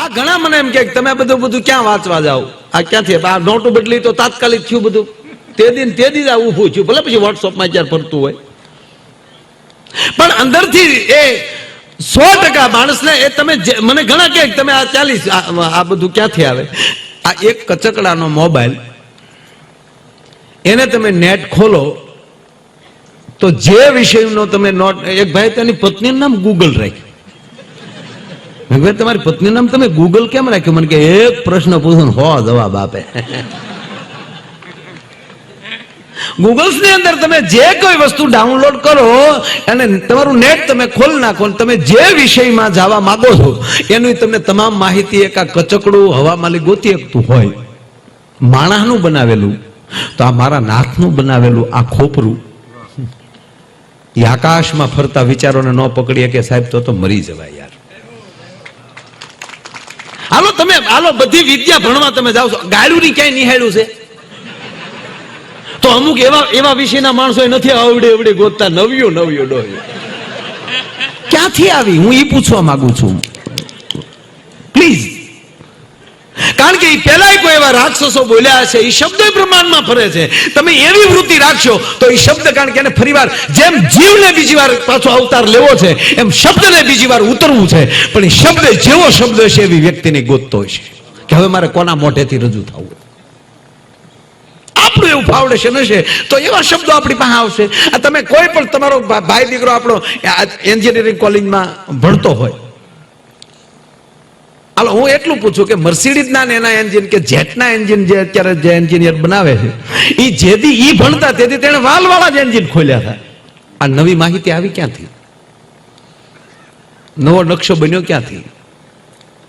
આ ઘણા મને એમ કે તમે બધું ક્યાં વાંચવા જાઓ, આ ક્યાંથી આ નોટો બદલી તો તાત્કાલિક થયું બધું, તે દી આ ઊભું થયું, ભલે પછી વોટ્સઅપમાં ક્યારે ફરતું હોય, પણ અંદરથી એ 100% માણસને એ તમે મને ઘણા કે તમે આ 40 આ બધું ક્યાંથી આવે, આ એક કચકડાનો મોબાઈલ એને તમે નેટ ખોલો તો જે વિષયનો તમે નોટ, એક ભાઈ તેની પત્નીનું નામ ગૂગલ રાખ્યું. ભાઈ તમારી પત્નીનું નામ તમે ગૂગલ કેમ રાખ્યું? મને કે એક પ્રશ્ન પૂછો ને 100 જવાબ આપે. ગૂગલ્સ ની અંદર તમે જે કોઈ વસ્તુ ડાઉનલોડ કરો અને તમારું નેટ તમે ખોલ નાખો, તમે જે વિષયમાં જવા માંગો છો એની તમને તમામ માહિતી એક આ કચકડું હવામાલી ગોતી શકતું હોય. માણસનું બનાવેલું તો આ મારા નાથનું બનાવેલું આ ખોપરું એ આકાશમાં ફરતા વિચારોને ન પકડીએ કે સાહેબ તો મરી જવાય યાર. હાલો બધી વિદ્યા ભણવા તમે જાઓ છો, ગાળું ની ક્યાંય નિહાળ્યું છે? તો અમુક એવા વિષયના માણસો નથી આવડે ગોતતા, નવ્યું ડોહ્યું ક્યાંથી આવી? હું એ પૂછવા માંગુ છું પ્લીઝ. કારણ કે પેલા કોઈ એવા રાક્ષસો બોલ્યા છે, એ શબ્દ પ્રમાણમાં ફરે છે. તમે એવી વૃત્તિ રાખશો તો એ શબ્દ, કારણ કે એને ફરીવાર જેમ જીવને બીજી વાર પાછો અવતાર લેવો છે એમ શબ્દને બીજી વાર ઉતરવું છે, પણ એ શબ્દ જેવો શબ્દ છે એવી વ્યક્તિને ગોતતો હોય છે કે હવે મારે કોના મોઢેથી રજૂ થવું. આપણું એવું ફાઉન્ડેશન હશે તો એવા શબ્દો આપણી પાસે આવશે. તમે કોઈ પણ તમારો ભાઈ દીકરો આપણો એન્જિનિયરિંગ કોલેજમાં ભણતો હોય, હાલો હું એટલું પૂછું કે મર્સિડીઝ ના એના એન્જિન કે જેટના એન્જિન જે અત્યારે જે એન્જિનિયર બનાવે છે એ જેથી ઈ ભણતા તેથી તેને વાલવાળા જ એન્જિન ખોલ્યા હતા. આ નવી માહિતી આવી ક્યાંથી? નવો નકશો બન્યો ક્યાંથી?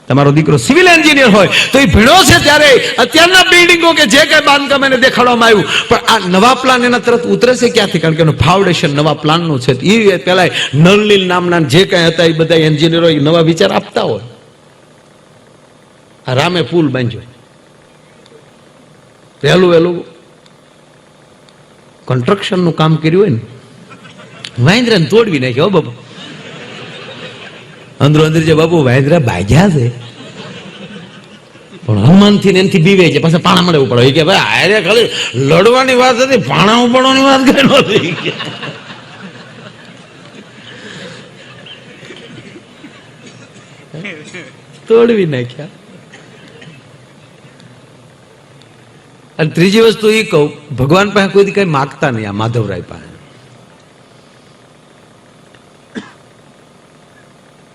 તમારો દીકરો સિવિલ એન્જિનિયર હોય તો એ ભણ્યો છે ત્યારે અત્યારના બિલ્ડિંગો કે જે કઈ બાંધકામ એને દેખાડવામાં આવ્યું, પણ આ નવા પ્લાન એના તરત ઉતરે છે ક્યાંથી? કારણ કે એનું ફાઉન્ડેશન નવા પ્લાનનું છે. એ પેલા નળનીલ નામના જે કઈ હતા એ બધા એન્જિનિયરો નવા વિચાર આપતા હોય. રામે પુલ બાંધ્યો, વહેલું કન્સ્ટ્રક્શન નું કામ કર્યું હોય ને, વાંદરા ને તોડવી નાખ્યો બાપુ. અંદર જે બાપુ વાંદરા બાજ્યા છે પણ હનુમાન થી ને એનાથી બીવે છે, પાછા પાણા મળે પડે કે ભાઈ આરે ખાલી લડવાની વાત હતી, પાણા ઉપડવાની વાત કઈ નહોતી. તોડવી નાખ્યા. અને ત્રીજી વસ્તુ એ કહું, ભગવાન પાસે કોઈ કઈ માગતા નહીં. આ માધવરાય પાસે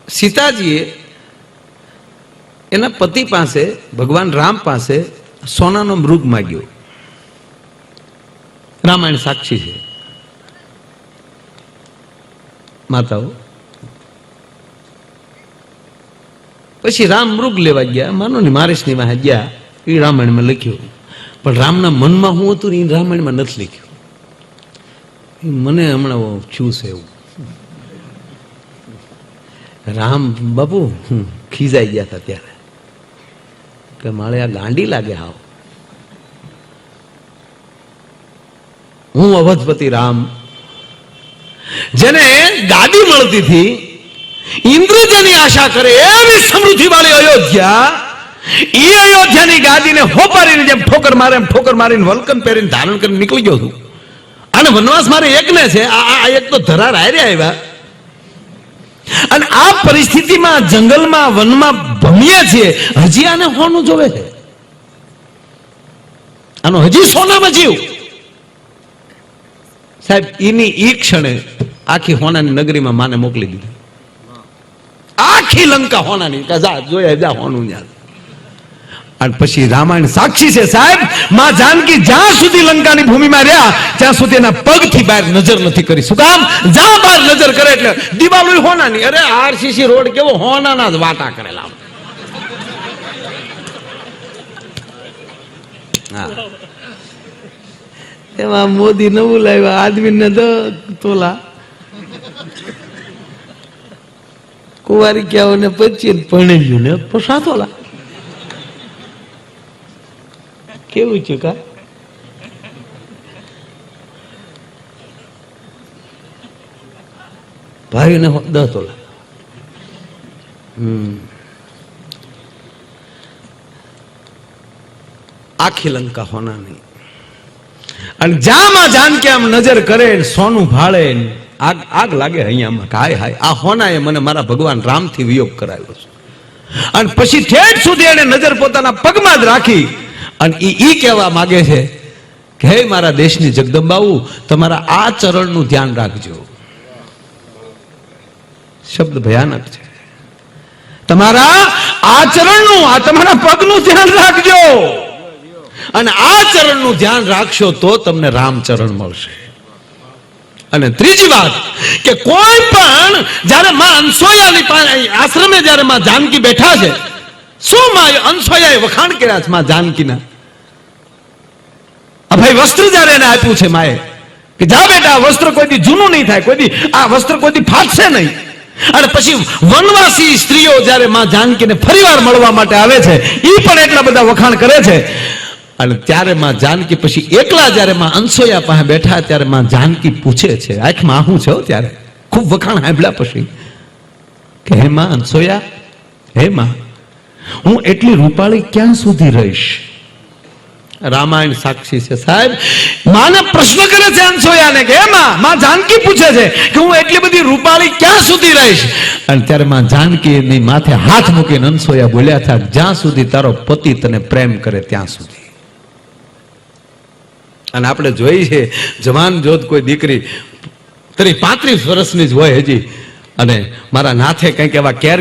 સીતાજીએ એના પતિ પાસે ભગવાન રામ પાસે સોનાનો મૃગ માગ્યો. રામાયણ સાક્ષી છે. માતાઓ પછી રામ મૃગ લેવા ગયા, માનો ને મારેશની વાહે ગયા, એ રામાયણમાં લખ્યું. પણ રામના મનમાં શું હતું એ રામાયણમાં નથી લખ્યું. મને હમણાં થયું છે એવું. રામ બાપુ ખીજાઈ ગયા હતા ત્યારે કે મારે આ ગાંડી લાગે. હાવ હું અવધપતિ રામ, જેને ગાડી મળતી હતી, ઇન્દ્રજની આશા કરે એવી સમૃદ્ધિ વાળી અયોધ્યા, એ અયોધ્યાની ગાદીને હોપારીને જેમ ઠોકર મારીને વલ્કમ પહેરીને ધારણ કરીને નીકળી ગયો છું. અને વનવાસ મારે એકને છે, આ એક તો ધરાર હારે આવ્યા. અને આ પરિસ્થિતિમાં જંગલમાં વનમાં ભમીએ છીએ, હજી આને હોનું જોવે છે, આનો હજી સોનામાં જીવ. સાહેબ એની ઈ ક્ષણે આખી હોનાની નગરીમાં માને મોકલી દીધી. આખી લંકા હોનાની જા જોયા જા હોનું યાદ. અને પછી રામાયણ સાક્ષી છે સાહેબ, માં જાનકી જ્યાં સુધી લંકાની ભૂમિમાં રહ્યા ત્યાં સુધી એના પગથી બહાર નજર નથી કરી. શું કામ? જ્યાં બહાર નજર કરે એટલે દિવાલો હોનાની. અરે આરસીસી રોડ કેવો હોનાના જ વાટા કરેલા. એમાં મોદી નવું લાવ્યા, આદમીને તોલા કુંવારી ક્યાઓ ને 25 પરણેલ્યું ને 7 તોલા. કેવું છે કા? ભાઈ ને 10 તોલા. આખી લંકા હોના નહીં. અને જામાં જાનકી આમ નજર કરે, સોનું ભાળે, આગ આગ લાગે અહીંયામાં. હાય હાય, આ હોનાએ મને મારા ભગવાન રામથી વિયોગ કરાવ્યો છે. અને પછી ઠેઠ સુધી એને નજર પોતાના પગમાં જ રાખી અને ઈ કહેવા માંગે છે કે હે મારા દેશની જગદંબાઓ, તમારા આ ચરણનું ધ્યાન રાખજો. શબ્દ ભયાનક છે. તમારા આચરણનું, આ તમારા પગનું ધ્યાન રાખજો. અને આ ચરણનું ધ્યાન રાખશો તો તમને રામચરણ મળશે. અને ત્રીજી વાત કે કોઈ પણ જયારે માં અનસોયાની આશ્રમે જયારે માં જાનકી બેઠા છે, શું માં અનસોયાએ વખાણ કર્યા છે માં જાનકીના. ભાઈ વસ્ત્ર જયારે એને આપ્યું છે માએ કે જા બેટા, વસ્ત્ર કોઈથી જૂનું નહીં થાય, કોઈથી આ વસ્ત્ર કોઈથી ફાટશે નહીં. અને પછી વનવાસી સ્ત્રીઓ જયારે માં જાનકીને ફરીવાર મળવા માટે આવે છે, એ પણ એટલા બધા વખાણ કરે છે. અને ત્યારે માં જાનકી પછી એકલા જયારે માં અનસોયા પાસે બેઠા ત્યારે માં જાનકી પૂછે છે, આંખમાં આહું છે ત્યારે ખૂબ વખાણ સાંભળ્યા પછી, કે હે માં અનસોયા, હે માં, હું એટલી રૂપાળી ક્યાં સુધી રહીશ? રામાયણ સાક્ષી છે સાહેબ. માને પ્રશ્ન કરે છે અનસોયાને કે હે માં જાનકી પૂછે છે કે હું એટલી બધી રૂપાળી ક્યાં સુધી રહીશ? અને ત્યારે માં જાનકી ની માથે હાથ મૂકીને અનસોયા બોલ્યા હતા, જ્યાં સુધી તારો પતિ તને પ્રેમ કરે ત્યાં સુધી. અને આપણે જોઈ છે જવાન જોત કોઈ દીકરી 35 વર્ષની જ હોય હજી, અને મારા નાથે કંઈક એવા કેર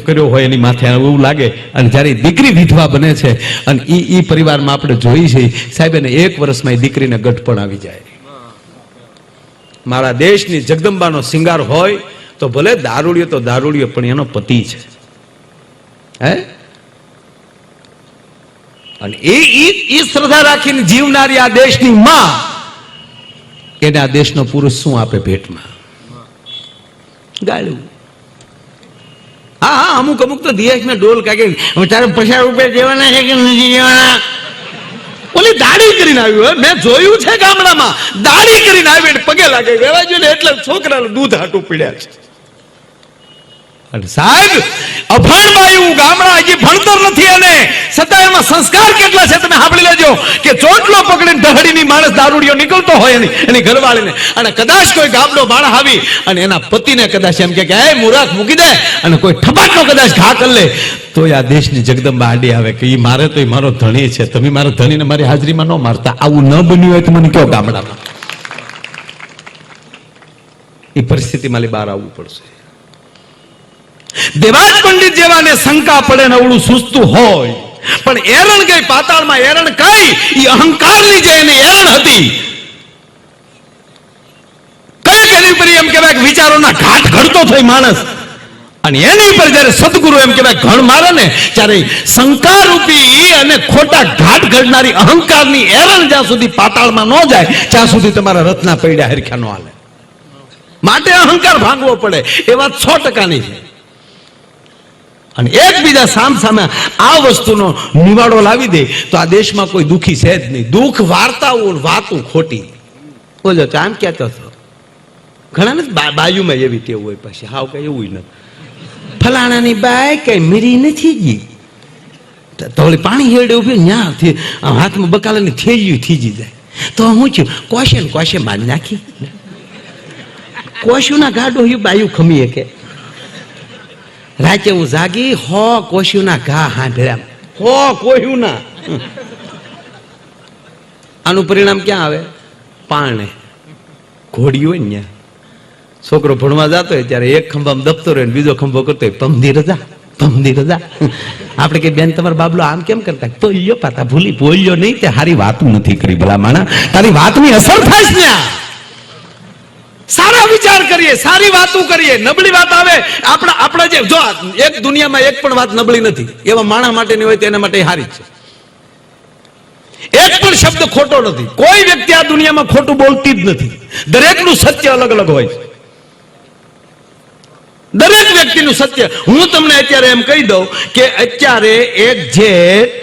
કર્યો હોય એની માથે એવું લાગે. અને જ્યારે દીકરી વિધવા બને છે અને ઈ પરિવારમાં આપણે જોઈ છે સાહેબ, એને 1 વર્ષમાં એ દીકરીને ગઠપણ આવી જાય. મારા દેશની જગદંબાનો શિંગાર હોય તો ભલે દારૂડિયો તો દારૂડિયો, પણ એનો પતિ છે. હે, અને એ શ્રદ્ધા રાખીને જીવનારી આ દેશની માં, એને આ દેશનો પુરુષ શું આપે ભેટમાં? ગાળું. હા, અમુક તો દિયેશ ને ડોલ કાઢી, તારે 50 રૂપિયા દેવાના છે કે નથી દેવાના? ઓલી દાઢી કરીને આવ્યું, મેં જોયું છે ગામડામાં, દાઢી કરીને આવી પગે લાગે વેવા જોઈએ ને, એટલે છોકરાનું દૂધ હાટું પીડ્યા છે. અને સાહેબ, અભણ બાયું ગામડા હજી ભણતર નથી, અને છતાં એમાં સંસ્કાર કેટલા છે તમે સાંભળી લેજો. કે ચોટલો પકડીને ઢહડીની માણસ દારૂડિયો નીકળતો હોય એની ઘરવાળીને, અને કદાચ કોઈ ગામડો માણસ આવી અને એના પતિને કદાચ એમ કે હે મૂરખ મૂકી દે, અને કોઈ ઠપાટનો કદાચ ઘા કરી લે, તો આ દેશની જગદંબા આડી આવે કે ઈ મારે તો મારો ધણી છે, તમે મારો ધણીને મારી હાજરીમાં ન મારતા. આવું ન બન્યું હોય તો મને કયો ગામડામાં. એ પરિસ્થિતિમાં બહાર આવવું પડશે. દેવાજ પંડિત જેવાને શંકા પડે ને અવળું સુસ્તું હોય, પણ એરણ ગઈ પાતાળમાં. એરણ કઈ? એ અહંકારની જે એની એરણ હતી, કઈક એની ઉપર એમ કહેવાય વિચારોના ઘાટ ઘડતો થઈ માણસ. અને એની ઉપર જયારે સદગુરુ એમ કહેવાય ઘણ મારે ને, ત્યારે શંકા રૂપી અને ખોટા ઘાટ ઘડનારી અહંકારની એરણ જ્યાં સુધી પાતાળમાં ન જાય ત્યાં સુધી તમારા રથના પૈડા હરખ્યા ન હાલે. માટે અહંકાર ભાંગવો પડે. એ વાત 100%ની છે. અને એકબીજા સામે આ વસ્તુનો નિવાડો લાવી દે તો આ દેશમાં કોઈ દુખી છે જ નહીં. દુઃખ વાર્તાઓ વાતું ખોટી. બોલો આમ કહેતો હતો, ઘણા ને બાયુમાં એવી ટેવ હોય, પછી હાવ કઈ એવું નથી. ફલાણાની બાય કઈ મીરી નથી ગઈ, તો પાણી હેડે ઉભી ન્યાથી હાથમાં બકાલાની થેલિયું થીજી જાય, તો હું છું કોશે મારી નાખી. કોશુના ગાડો બાયું ખમીએ કે રાતે હું જાગી, કોશ્યુના ઘા હાંભળ્યા, કોશ્યુના. આનું પરિણામ ક્યાં આવે? પાણે ઘોડી હોય ને, છોકરો ભણવા જતો હોય ત્યારે એક ખંભામાં દફતર હોય, બીજો ખંભો કરતો હોય પમદી રજા. આપણે કે બેન તમારા બાબલો આમ કેમ કરતા? તો યો પાતા બોલ્યો નહીં, તે હારી વાતું નથી કરી. ભલા માણા, તારી વાતની અસર થાય છે. સારા વિચાર કરીએ, સારી વાતો કરીએ. નબળી વાત આવે આપણા જે, જો એક દુનિયામાં એક પણ વાત નબળી નથી, એવા માણસ માટેની હોય તેના માટે હારી છે. એક પણ શબ્દ ખોટો નથી. કોઈ વ્યક્તિ આ દુનિયામાં ખોટું બોલતી જ નથી. દરેકનું સત્ય અલગ અલગ હોય છે. દરેક વ્યક્તિનું સત્ય. હું તમને અત્યારે એમ કહી દઉં કે અત્યારે 1 જેઠ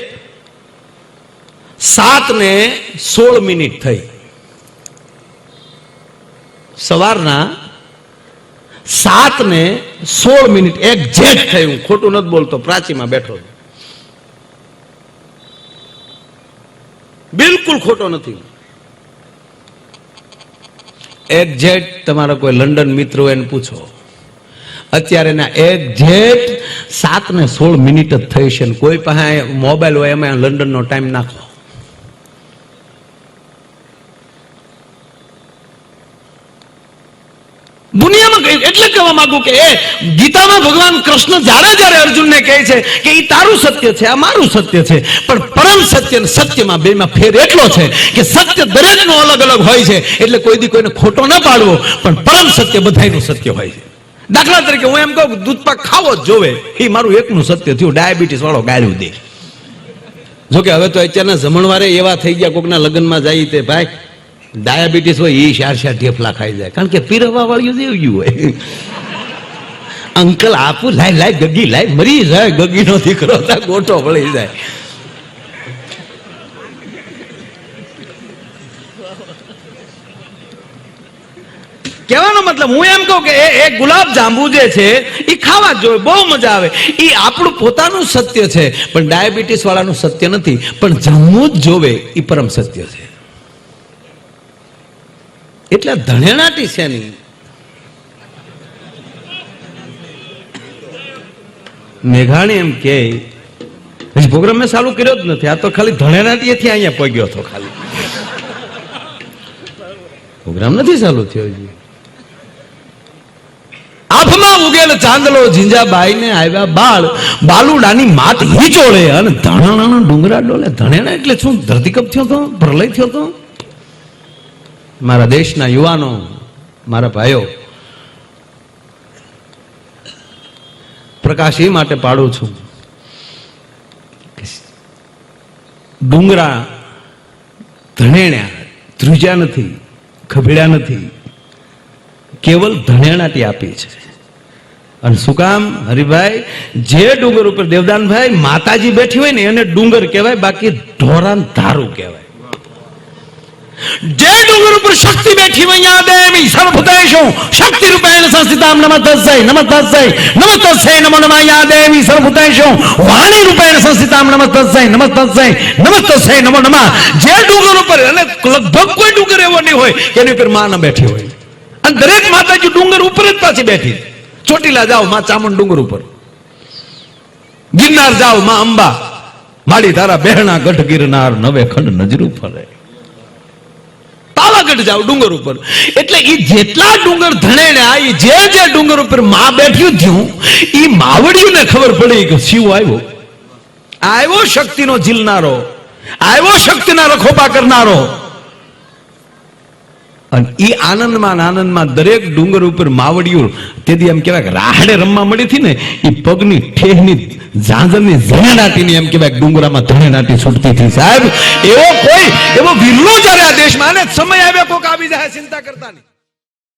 7:16 થઈ. સવારના 7:16 એક્ઝેક્ટ થઈ. હું ખોટું નથી બોલતો, પ્રાચીમાં બેઠો. બિલકુલ ખોટો નથી. એક્ઝેક્ટ તમારા કોઈ લંડન મિત્ર હોય એને પૂછો, અત્યારે ના એક્ઝેક્ટ 7:16 જ થઈ છે. કોઈ પાસે મોબાઈલ હોય એમાં લંડન નો ટાઈમ નાખો. દુનિયામાં એટલે કહેવા માંગુ કે ગીતામાં ભગવાન કૃષ્ણ જ્યારે અર્જુનને કહે છે કે એ તારું સત્ય છે, આ મારું સત્ય છે, પણ પરમ સત્ય અને સત્યમાં બેમાં ફેર એટલો છે કે સત્ય દરેકનો અલગ અલગ હોય છે, એટલે કોઈ દી કોઈને ખોટો ન પાડવો, પણ પરમ સત્ય બધાયનું સત્ય હોય છે. દાખલા તરીકે હું એમ કહું કે દૂધપાક ખાવો જ જોવે, એ મારું એકનું સત્ય થયું. ડાયાબિટીસ વાળો ગાળ્યું દે. જોકે હવે તો અત્યારના જમણવારે એવા થઈ ગયા, કોકના લગ્નમાં જાય તે ભાઈ ડાયાબિટીસ હોય એ 4 ઢેફલા ખાઈ જાય, કારણ કે પીરવા વાળું દેવ્યું હોય. અંકલ આપું, લાય ગગી લાય, મરી જાય ગગીનો દીકરો, ગોઠો વળી જાય. કહેવાનો મતલબ હું એમ કહું કે એ ગુલાબ જાંબુ જે છે એ ખાવા જ જોઈએ, બહુ મજા આવે. એ આપણું પોતાનું સત્ય છે, પણ ડાયાબિટીસ વાળાનું સત્ય નથી. પણ જમવું જ જોવે એ પરમ સત્ય છે. એટલે ધણેણાટી છે નહીં. મેઘાણી એમ કે પ્રોગ્રામ મેં ચાલુ કર્યો જ નથી, આ તો ખાલી ધણેણાટીએથી અહીંયા પગ્યો હતો, ખાલી પ્રોગ્રામ નથી ચાલુ થયો. આભમાં ઉગેલ ચાંદલો ઝીંઝાબાઈ ને આવ્યા બાળ, બાલુડાની માત હિચોળે અને ધણાણા ડુંગરા ડોલે. ધણેણા એટલે શું? ધરતીકંપ થયો તો, પ્રલય થયો તો. મારા દેશના યુવાનો, મારા ભાઈઓ, પ્રકાશ એ માટે પાડું છું, ડુંગરા ધણેણ્યા, ધ્રુજ્યા નથી, ખભેડ્યા નથી, કેવલ ધણેણાટી આપી છે. અને શું કામ હરિભાઈ? જે ડુંગર ઉપર દેવદાનભાઈ માતાજી બેઠી હોય ને એને ડુંગર કહેવાય, બાકી ઢોરાન ધારું કહેવાય. જે ડુંગર ઉપર શક્તિ બેઠી હોય યા દેવી સર્વભૂતેષુ શક્તિ રૂપેણ સંસ્થિતામ નમસ્તસ્ય નમસ્તસ્ય નમસ્તસ્ય નમો નમઃ યા દેવી સર્વભૂતેષુ વાણી રૂપેણ સંસ્થિતામ નમસ્તસ્ય નમસ્તસ્ય નમસ્તસ્ય નમો નમઃ. જે ડુંગર ઉપર, અને લગભગ કોઈ ડુંગર એવો નહીં હોય કે એની ઉપર માં ન બેઠી હોય, અને દરેક માતાજી ડુંગર ઉપર જ પાછી બેઠી. ચોટીલા જાઓ માં ચામુંડ ડુંગર ઉપર, ગિરનાર જાઓ માં અંબા, માડી તારા બહેણા ગઢ ગિરનાર નવે ખંડ નજરું ફરે, પાવાગઢ જાઓ ડુંગર ઉપર. એટલે એ જેટલા ડુંગર ધણેણ્યા, એ જે ડુંગર ઉપર માં બેઠ્યું થયું, એ માવડીઓને ખબર પડી કે શિવ આવ્યો શક્તિનો ઝીલનારો, આવ્યો શક્તિના રખોપા કરનારો. અને એ આનંદમાં દરેક ડુંગર ઉપર માવડીઓ, તેથી એમ કહેવાય કે રાહડે રમવા મળી હતી ને, એ પગની ઠેહની ઝાંઝરની ધણેણાટીની એમ કહેવાય ડુંગરામાં ધણેણાટી છૂટતી હતી. સાહેબ એવો વિરલો જયારે આ દેશમાં, અને સમય આવ્યો કોક આવી જાય, ચિંતા કરતા નહીં.